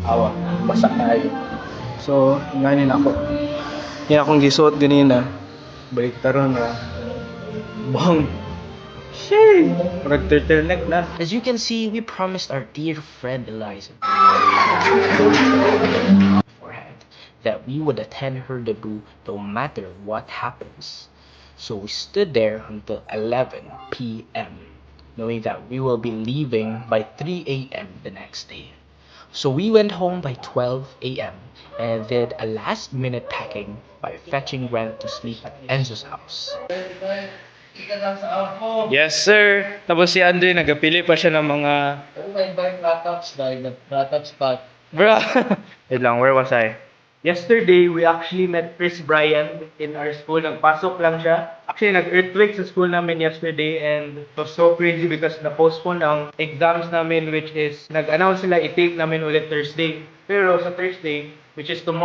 Awa, basa tayo. So, ngayon ako. Yan akong gisuot ganina. Balik taron na. Bang! Shit! Parang turtleneck na. As you can see, we promised our dear friend Eliza beforehand that we would attend her debut no matter what happens. So we stood there until 11 p.m. knowing that we will be leaving by 3 a.m. the next day. So we went home by 12 a.m. and did a last minute packing by fetching Ren to sleep at Enzo's house. Yes, sir. Tapos si Andre, nagapili pa siya ng mga... Oh my God, laptops spot. Bro! Wait lang, where was I? Yesterday, we actually met Chris Bryan in our school. Nagpasok lang siya. Actually, nag-earthquake sa school namin yesterday and it was so crazy because na-postpone ang exams namin which is, nag-announce sila i-take namin ulit Thursday. Pero sa Thursday, which is tomorrow,